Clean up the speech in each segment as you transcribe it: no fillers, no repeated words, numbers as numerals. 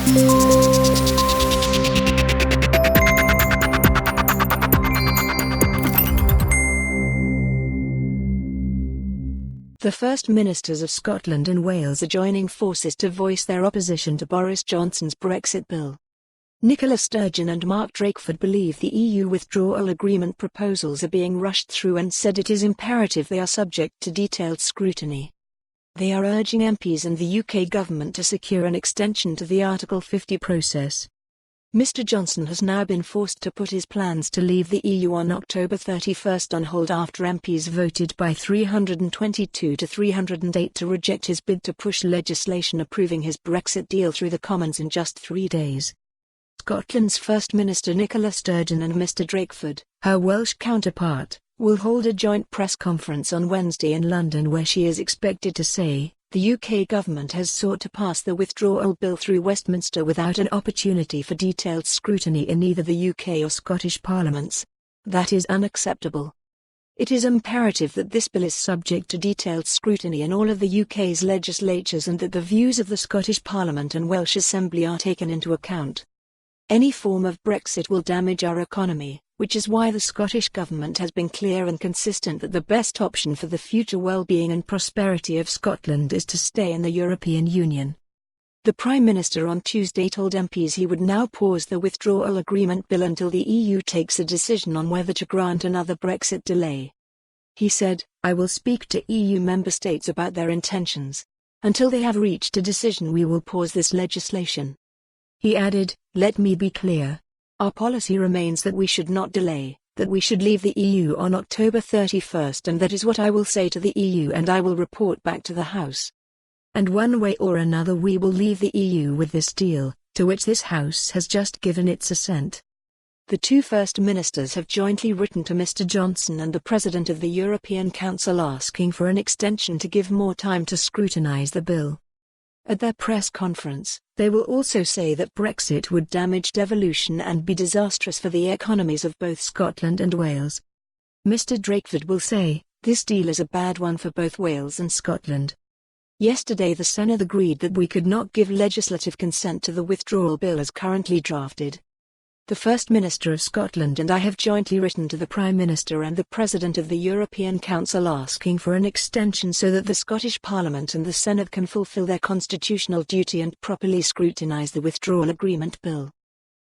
The First Ministers of Scotland and Wales are joining forces to voice their opposition to Boris Johnson's Brexit bill. Nicola Sturgeon and Mark Drakeford believe the EU Withdrawal Agreement proposals are being rushed through and said it is imperative they are subject to detailed scrutiny. They are urging MPs and the UK government to secure an extension to the Article 50 process. Mr Johnson has now been forced to put his plans to leave the EU on October 31 on hold after MPs voted by 322 to 308 to reject his bid to push legislation approving his Brexit deal through the Commons in just 3 days. Scotland's First Minister Nicola Sturgeon and Mr Drakeford, her Welsh counterpart, will hold a joint press conference on Wednesday in London where she is expected to say, the UK government has sought to pass the Withdrawal Bill through Westminster without an opportunity for detailed scrutiny in either the UK or Scottish parliaments. That is unacceptable. It is imperative that this bill is subject to detailed scrutiny in all of the UK's legislatures and that the views of the Scottish Parliament and Welsh Assembly are taken into account. Any form of Brexit will damage our economy, which is why the Scottish Government has been clear and consistent that the best option for the future well-being and prosperity of Scotland is to stay in the European Union. The Prime Minister on Tuesday told MPs he would now pause the Withdrawal Agreement bill until the EU takes a decision on whether to grant another Brexit delay. He said, "I will speak to EU member states about their intentions. Until they have reached a decision we will pause this legislation." He added, "Let me be clear. Our policy remains that we should not delay, that we should leave the EU on October 31 and that is what I will say to the EU and I will report back to the House. And one way or another we will leave the EU with this deal, to which this House has just given its assent." The two First Ministers have jointly written to Mr Johnson and the President of the European Council asking for an extension to give more time to scrutinise the bill. At their press conference, they will also say that Brexit would damage devolution and be disastrous for the economies of both Scotland and Wales. Mr Drakeford will say, "This deal is a bad one for both Wales and Scotland." Yesterday the Senedd agreed that we could not give legislative consent to the withdrawal bill as currently drafted. The First Minister of Scotland and I have jointly written to the Prime Minister and the President of the European Council asking for an extension so that the Scottish Parliament and the Senedd can fulfil their constitutional duty and properly scrutinise the Withdrawal Agreement Bill.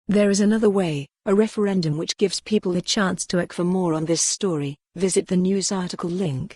There is another way, a referendum which gives people a chance to act. For more on this story, visit the news article link.